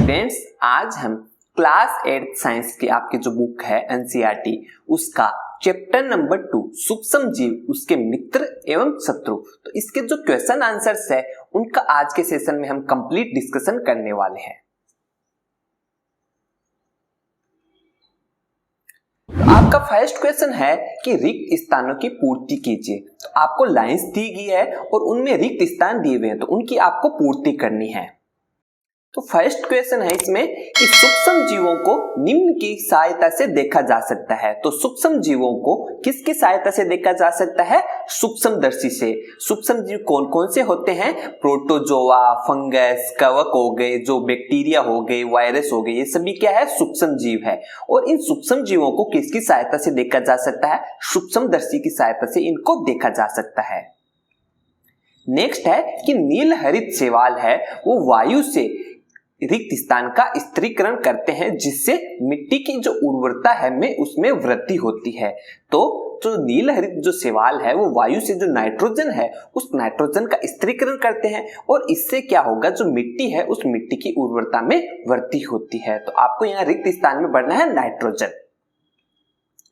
Friends, आज हम class 8 science की आपकी जो बुक है एनसीईआरटी उसका चैप्टर नंबर 2 सूक्ष्म जीव उसके मित्र एवं शत्रु, तो इसके जो क्वेश्चन आंसर्स है उनका आज के सेशन में हम कंप्लीट डिस्कशन करने वाले हैं। तो आपका फर्स्ट क्वेश्चन है कि रिक्त स्थानों की पूर्ति कीजिए। तो आपको लाइंस दी गई है और उनमें रिक्त स्थान दिए हुए हैं, तो उनकी आपको पूर्ति करनी है। तो फर्स्ट क्वेश्चन है इसमें कि सूक्ष्म जीवों को निम्न की सहायता से देखा जा सकता है। तो सूक्ष्म जीवों को किसकी सहायता से देखा जा सकता है? सूक्ष्मदर्शी से। सूक्ष्म जीव कौन कौन से होते हैं? प्रोटोजोआ, फंगस, कवक हो गए, जो बैक्टीरिया हो गए, वायरस हो गए, ये सभी क्या है? सूक्ष्म जीव है। और इन सूक्ष्म जीवों को किसकी सहायता से देखा जा सकता है? सूक्ष्मदर्शी की सहायता से इनको देखा जा सकता है। नेक्स्ट है कि नील हरित शैवाल है वो वायु से रिक्त स्थान का स्थिरीकरण करते हैं, जिससे मिट्टी की जो उर्वरता है में उसमें वृद्धि होती है। तो जो नील हरित जो शैवाल है वो वायु से जो नाइट्रोजन है उस नाइट्रोजन का स्थिरीकरण करते हैं और इससे क्या होगा, जो मिट्टी है उस मिट्टी की उर्वरता में वृद्धि होती है। तो आपको यहाँ रिक्त स्थान में बढ़ना है नाइट्रोजन।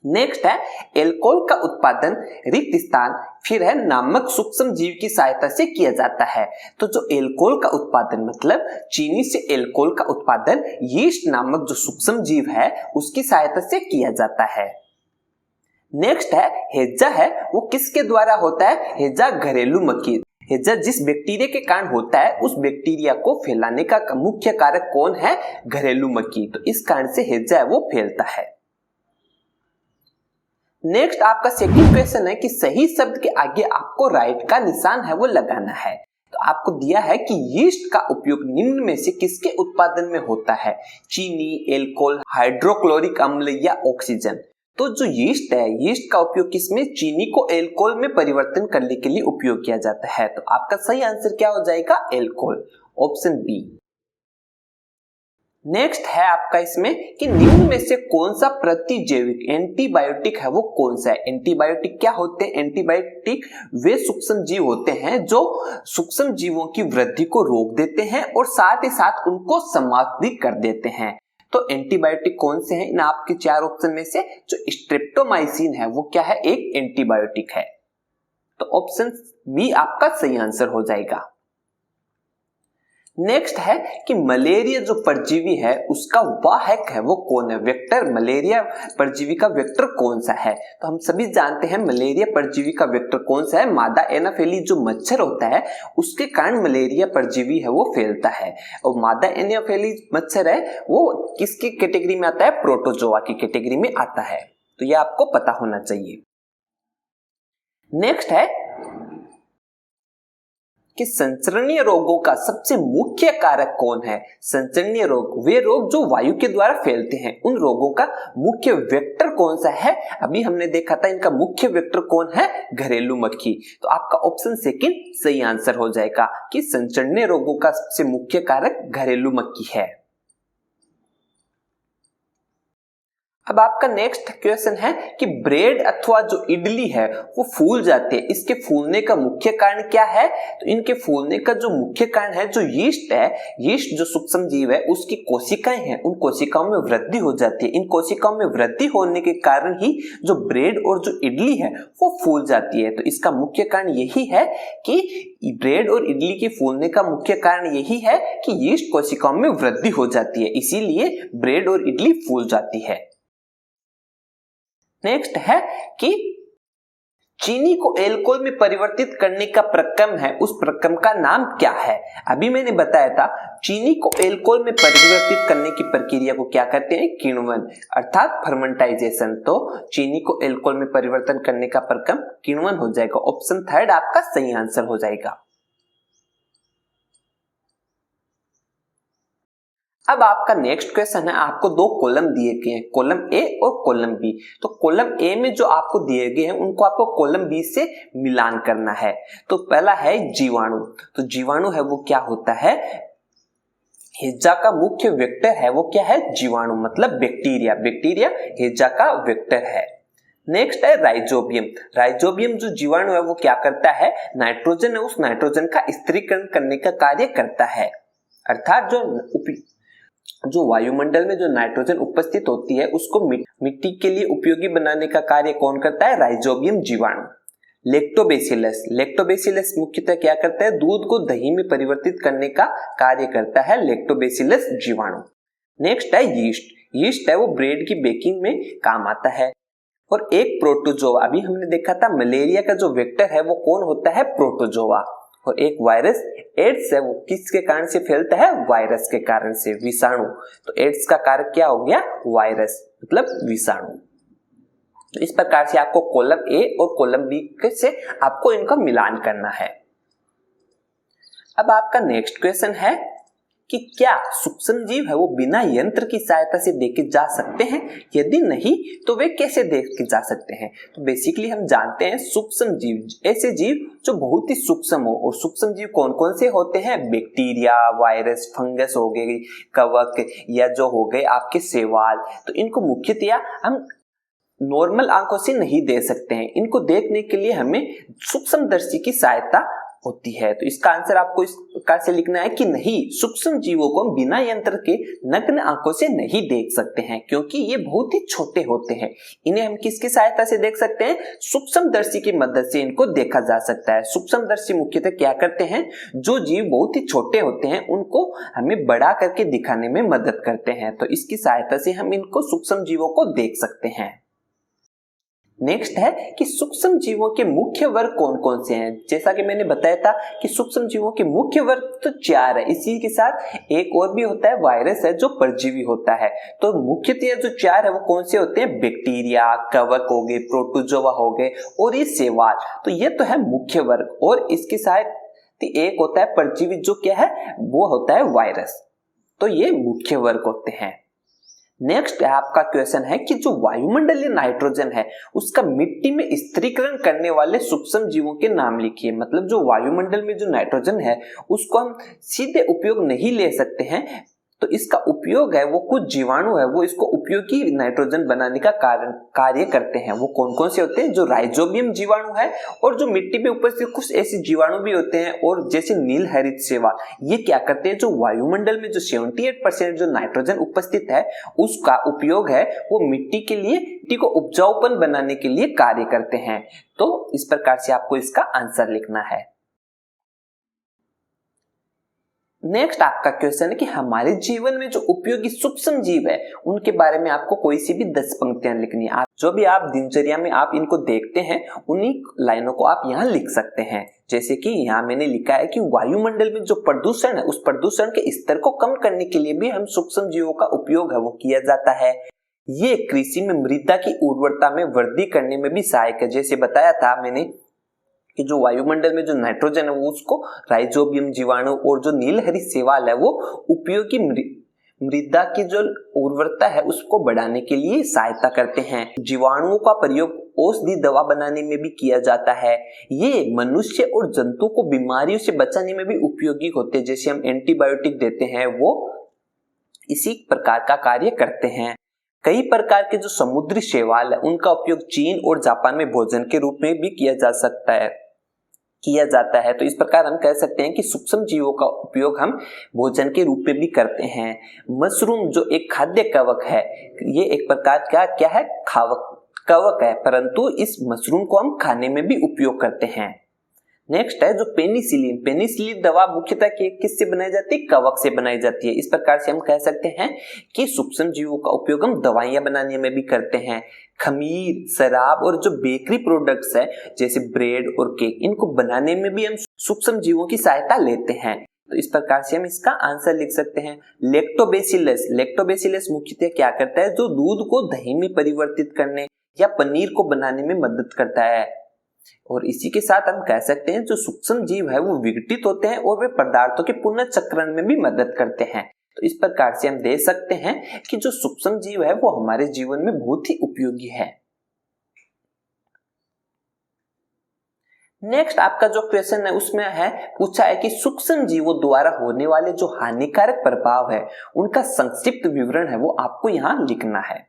नेक्स्ट है एल्कोहल का उत्पादन रिक्त स्थान फिर है नामक सूक्ष्म जीव की सहायता से किया जाता है। तो जो एल्कोहल का उत्पादन मतलब चीनी से एल्कोहल का उत्पादन यीस्ट नामक जो सूक्ष्म जीव है उसकी सहायता से किया जाता है। नेक्स्ट है हैजा है वो किसके द्वारा होता है? हैजा घरेलू मक्खी। हैजा जिस बैक्टीरिया के कारण होता है उस बैक्टीरिया को फैलाने का मुख्य कारक कौन है? घरेलू मक्खी। तो इस कारण से हैजा है वो फैलता है। नेक्स्ट आपका सेकंड क्वेश्चन है कि सही शब्द के आगे आपको राइट का निशान है वो लगाना है। तो आपको दिया है कि यीस्ट का उपयोग निम्न में से किसके उत्पादन में होता है? चीनी, एल्कोहल, हाइड्रोक्लोरिक अम्ल या ऑक्सीजन। तो जो यीस्ट है, यीस्ट का उपयोग किसमें? चीनी को एल्कोहल में परिवर्तन करने के लिए उपयोग किया जाता है। तो आपका सही आंसर क्या हो जाएगा? Alcohol, option B. नेक्स्ट है आपका इसमें कि निम्न में से कौन सा प्रतिजैविक एंटीबायोटिक है वो कौन सा है? एंटीबायोटिक क्या होते हैं? एंटीबायोटिक वे सूक्ष्म जीव होते हैं जो सूक्ष्म जीवों की वृद्धि को रोक देते हैं और साथ ही साथ उनको समाप्त कर देते हैं। तो एंटीबायोटिक कौन से हैं? इन आपके चार ऑप्शन में से जो स्ट्रेप्टोमाइसिन है वो क्या है? एक एंटीबायोटिक है। तो ऑप्शन बी आपका सही आंसर हो जाएगा। नेक्स्ट है कि मलेरिया जो परजीवी है उसका वाहक है वो कौन है? वेक्टर। मलेरिया परजीवी का वेक्टर कौन सा है? तो हम सभी जानते हैं मलेरिया परजीवी का वेक्टर कौन सा है? मादा एनाफेली जो मच्छर होता है उसके कारण मलेरिया परजीवी है वो फैलता है। और मादा एनाफेली मच्छर है वो किसकी कैटेगरी में आता है? प्रोटोजोआ की कैटेगरी में आता है। तो ये आपको पता होना चाहिए। नेक्स्ट है कि संचरणीय रोगों का सबसे मुख्य कारक कौन है? संचरणीय रोग वे रोग जो वायु के द्वारा फैलते हैं। उन रोगों का मुख्य वेक्टर कौन सा है? अभी हमने देखा था इनका मुख्य वेक्टर कौन है? घरेलू मक्खी। तो आपका ऑप्शन सेकंड सही आंसर हो जाएगा कि संचरणीय रोगों का सबसे मुख्य कारक घरेलू मक्खी है। अब आपका नेक्स्ट क्वेश्चन है कि ब्रेड अथवा जो इडली है वो फूल जाती है, इसके फूलने का मुख्य कारण क्या है? तो इनके फूलने का जो मुख्य कारण है जो यीस्ट है, यीस्ट जो सूक्ष्म जीव है उसकी कोशिकाएं हैं, उन कोशिकाओं में वृद्धि हो जाती है। इन कोशिकाओं में वृद्धि होने के कारण ही जो ब्रेड और जो इडली है वो फूल जाती है। तो इसका मुख्य कारण यही है कि ब्रेड और इडली के फूलने का मुख्य कारण यही है कि यीस्ट कोशिकाओं में वृद्धि हो जाती है, इसीलिए ब्रेड और इडली फूल जाती है। नेक्स्ट है कि चीनी को एल्कोहल में परिवर्तित करने का प्रक्रम है, उस प्रक्रम का नाम क्या है? अभी मैंने बताया था चीनी को एल्कोहल में परिवर्तित करने की प्रक्रिया को क्या कहते हैं? किण्वन अर्थात फर्मेंटाइजेशन। तो चीनी को एल्कोहल में परिवर्तन करने का प्रक्रम किण्वन हो जाएगा। ऑप्शन थर्ड आपका सही आंसर हो जाएगा। अब आपका नेक्स्ट क्वेश्चन है, आपको दो कॉलम दिए गए हैं, कॉलम ए और कॉलम बी। तो कॉलम ए में जो आपको दिए गए हैं उनको आपको कॉलम बी से मिलान करना है। तो पहला है जीवाणु। तो जीवाणु है वो क्या होता है? हैजा का मुख्य वेक्टर है वो क्या है? जीवाणु मतलब बैक्टीरिया। बैक्टीरिया हैजा का वेक्टर है। नेक्स्ट है राइजोबियम। राइजोबियम जो जीवाणु है वो क्या करता है? नाइट्रोजन है उस नाइट्रोजन का स्थिरीकरण करने का कार्य करता है। अर्थात जो जो वायुमंडल में जो नाइट्रोजन उपस्थित होती है उसको मिट्टी के लिए उपयोगी बनाने का कार्य कौन करता है? राइजोबियम जीवाणु। लेक्टोबैसिलस मुख्यतः क्या करता है? दूध को दही में परिवर्तित करने का कार्य करता है लेक्टोबैसिलस जीवाणु। नेक्स्ट है यीस्ट है वो ब्रेड की बेकिंग में काम आता है। और एक प्रोटोजोआ, अभी हमने देखा था मलेरिया का जो वेक्टर है वो कौन होता है? प्रोटोजोआ। और एक वायरस एड्स है वो किसके कारण से फैलता है? वायरस के कारण से, विषाणु। तो एड्स का कारक क्या हो गया? वायरस, मतलब विषाणु। तो इस प्रकार से आपको कॉलम ए और कॉलम बी से आपको इनका मिलान करना है। अब आपका नेक्स्ट क्वेश्चन है कि क्या सूक्ष्म जीव है वो बिना यंत्र की सहायता से देखे जा सकते हैं? यदि नहीं तो वे कैसे देखे जा सकते हैं? तो बेसिकली हम जानते हैं सूक्ष्म जीव ऐसे जीव जो बहुत ही सूक्ष्म हो। और सूक्ष्म जीव कौन कौन से होते हैं? बैक्टीरिया, वायरस, फंगस हो गए, कवक, या जो हो गए आपके शैवाल। तो इनको मुख्यतया हम नॉर्मल आंखों से नहीं देख सकते हैं, इनको देखने के लिए हमें सूक्ष्मदर्शी की सहायता होती है। तो इसका आंसर आपको इस प्रकार से लिखना है कि नहीं, सूक्ष्म जीवों को हम बिना यंत्र के नग्न आंखों से नहीं देख सकते हैं, क्योंकि ये बहुत ही छोटे होते हैं। इन्हें हम किसकी सहायता से देख सकते हैं? सूक्ष्मदर्शी की मदद से इनको देखा जा सकता है। सूक्ष्मदर्शी मुख्यतः क्या करते हैं? जो जीव बहुत ही छोटे होते हैं उनको हमें बड़ा करके दिखाने में मदद करते हैं। तो इसकी सहायता से हम इनको सूक्ष्म जीवों को देख सकते हैं। नेक्स्ट है कि सूक्ष्म जीवों के मुख्य वर्ग कौन कौन से हैं? जैसा कि मैंने बताया था कि सूक्ष्म जीवों के मुख्य वर्ग तो 4 है। इसी के साथ एक और भी होता है, वायरस है जो परजीवी होता है। तो मुख्यतः जो 4 है वो कौन से होते हैं? बैक्टीरिया, कवक हो गए, प्रोटोजोआ हो गए और ये शैवाल। तो ये तो है मुख्य वर्ग। और इसके साथ एक होता है परजीवी, जो क्या है? वो होता है वायरस। तो ये मुख्य वर्ग होते हैं। नेक्स्ट आपका क्वेश्चन है कि जो वायुमंडलीय नाइट्रोजन है उसका मिट्टी में स्थिरीकरण करने वाले सूक्ष्म जीवों के नाम लिखिए। मतलब जो वायुमंडल में जो नाइट्रोजन है उसको हम सीधे उपयोग नहीं ले सकते हैं, तो इसका उपयोग है वो कुछ जीवाणु है वो इसको उपयोगी नाइट्रोजन बनाने का कार्य करते हैं। वो कौन कौन से होते हैं? जो राइजोबियम जीवाणु है और जो मिट्टी में उपस्थित कुछ ऐसे जीवाणु भी होते हैं, और जैसे नील हरित शैवाल, ये क्या करते हैं? जो वायुमंडल में जो 78% जो नाइट्रोजन उपस्थित है उसका उपयोग है वो मिट्टी के लिए, मिट्टी को उपजाऊपन बनाने के लिए कार्य करते हैं। तो इस प्रकार से आपको इसका आंसर लिखना है। नेक्स्ट आपका क्वेश्चन है कि हमारे जीवन में जो उपयोगी सूक्ष्म जीव है उनके बारे में आपको कोई सी भी 10 पंक्तियां लिखनी है। आप जो भी आप दिनचर्या में आप इनको देखते हैं उन्हीं लाइनों को आप यहाँ लिख सकते हैं। जैसे कि यहाँ मैंने लिखा है कि वायुमंडल में जो प्रदूषण है उस प्रदूषण के स्तर को कम करने के लिए भी हम सूक्ष्म जीवों का उपयोग है वो किया जाता है। ये कृषि में मृदा की उर्वरता में वृद्धि करने में भी सहायक है। जैसे बताया था मैंने कि जो वायुमंडल में जो नाइट्रोजन है वो उसको राइजोबियम जीवाणु और जो नीलहरित शैवाल है वो उपयोगी मृदा की जो उर्वरता है उसको बढ़ाने के लिए सहायता करते हैं। जीवाणुओं का प्रयोग औषधि दवा बनाने में भी किया जाता है। ये मनुष्य और जंतु को बीमारियों से बचाने में भी उपयोगी होते हैं। जैसे हम एंटीबायोटिक देते हैं वो इसी प्रकार का कार्य करते हैं। कई प्रकार के जो समुद्री शैवाल है उनका उपयोग चीन और जापान में भोजन के रूप में भी किया जाता है। तो इस प्रकार हम कह सकते हैं कि सूक्ष्म जीवों का उपयोग हम भोजन के रूप में भी करते हैं। मशरूम जो एक खाद्य कवक है, ये एक प्रकार का क्या है? कवक है, परंतु इस मशरूम को हम खाने में भी उपयोग करते हैं। नेक्स्ट है जो पेनिसिलिन दवा मुख्यतः किससे बनाई जाती है? कवक से बनाई जाती है। इस प्रकार से हम कह सकते हैं कि सूक्ष्म जीवों का उपयोग हम दवाइयां बनाने में भी करते हैं। खमीर, शराब और जो बेकरी प्रोडक्ट्स है जैसे ब्रेड और केक, इनको बनाने में भी हम सूक्ष्म जीवों की सहायता लेते हैं। तो इस प्रकार से हम इसका आंसर लिख सकते हैं। लेक्टोबैसिलस मुख्यतः क्या करता है? जो दूध को दही में परिवर्तित करने या पनीर को बनाने में मदद करता है। और इसी के साथ हम कह सकते हैं जो सूक्ष्म जीव है वो विघटित होते हैं और वे पदार्थों के पुनर्चक्रण में भी मदद करते हैं। तो इस प्रकार से हम देख सकते हैं कि जो सूक्ष्म जीव है वो हमारे जीवन में बहुत ही उपयोगी है। नेक्स्ट आपका जो क्वेश्चन है उसमें है पूछा है कि सूक्ष्म जीवों द्वारा होने वाले जो हानिकारक प्रभाव है उनका संक्षिप्त विवरण है वो आपको यहाँ लिखना है।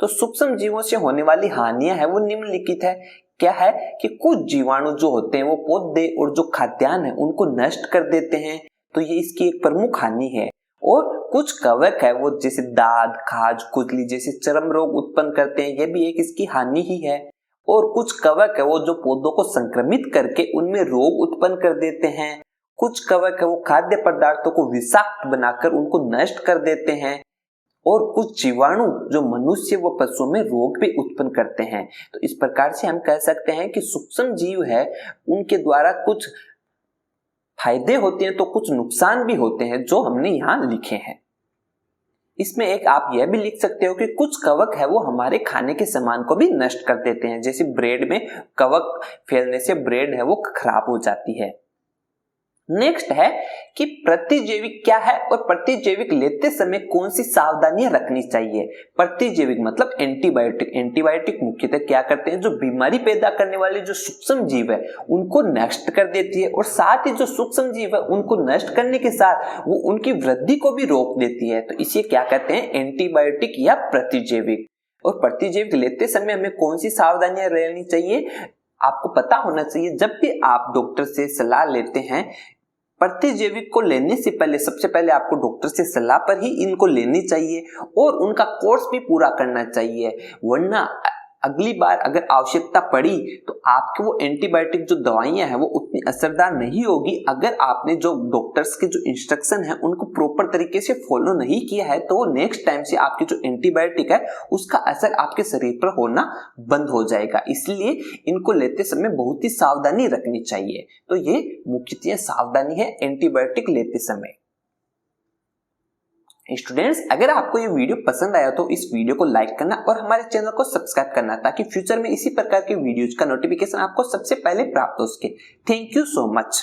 तो सूक्ष्म जीवों से होने वाली हानियां है वो निम्नलिखित है। क्या है कि कुछ जीवाणु जो होते हैं वो पौधे और जो खाद्यान्न है उनको नष्ट कर देते हैं, तो ये इसकी एक प्रमुख हानि है। और कुछ कवक है वो जैसे दाद, खाज, खुजली जैसे चर्म रोग उत्पन्न करते हैं, ये भी एक इसकी हानि ही है। और कुछ कवक है वो जो पौधों को संक्रमित करके उनमें रोग उत्पन्न कर देते हैं। कुछ कवक है वो खाद्य पदार्थों को विषाक्त बनाकर उनको नष्ट कर देते हैं। और कुछ जीवाणु जो मनुष्य व पशुओं में रोग भी उत्पन्न करते हैं। तो इस प्रकार से हम कह सकते हैं कि सूक्ष्म जीव है उनके द्वारा कुछ फायदे होते हैं तो कुछ नुकसान भी होते हैं जो हमने यहाँ लिखे हैं। इसमें एक आप यह भी लिख सकते हो कि कुछ कवक है वो हमारे खाने के सामान को भी नष्ट कर देते हैं, जैसे ब्रेड में कवक फैलने से ब्रेड है वो खराब हो जाती है। नेक्स्ट है कि प्रतिजैविक क्या है और प्रतिजैविक लेते समय कौन सी सावधानियां रखनी चाहिए। प्रतिजैविक मतलब एंटीबायोटिक। एंटीबायोटिक मुख्यतः क्या करते हैं, जो बीमारी पैदा करने वाले जो सूक्ष्म जीव है उनको नष्ट कर देती है और साथ ही जो सूक्ष्म जीव है उनको नष्ट करने के साथ वो उनकी वृद्धि को भी रोक देती है। तो इसे क्या कहते हैं, एंटीबायोटिक या प्रतिजैविक। और प्रतिजैविक लेते समय हमें कौन सी सावधानियां रहनी चाहिए, आपको पता होना चाहिए। जब भी आप डॉक्टर से सलाह लेते हैं प्रतिजैविक को लेने से पहले सबसे पहले आपको डॉक्टर से सलाह पर ही इनको लेनी चाहिए और उनका कोर्स भी पूरा करना चाहिए, वरना अगली बार अगर आवश्यकता पड़ी तो आपके वो एंटीबायोटिक जो दवाइयां हैं वो उतनी असरदार नहीं होगी अगर आपने जो डॉक्टर्स के जो इंस्ट्रक्शन है उनको प्रॉपर तरीके से फॉलो नहीं किया है। तो नेक्स्ट टाइम से आपकी जो एंटीबायोटिक है उसका असर आपके शरीर पर होना बंद हो जाएगा। इसलिए इनको लेते समय बहुत ही सावधानी रखनी चाहिए। तो ये मुख्यतः सावधानी है एंटीबायोटिक लेते समय। स्टूडेंट्स, अगर आपको ये वीडियो पसंद आया तो इस वीडियो को लाइक करना और हमारे चैनल को सब्सक्राइब करना ताकि फ्यूचर में इसी प्रकार के वीडियोज का नोटिफिकेशन आपको सबसे पहले प्राप्त हो सके। Thank you so much.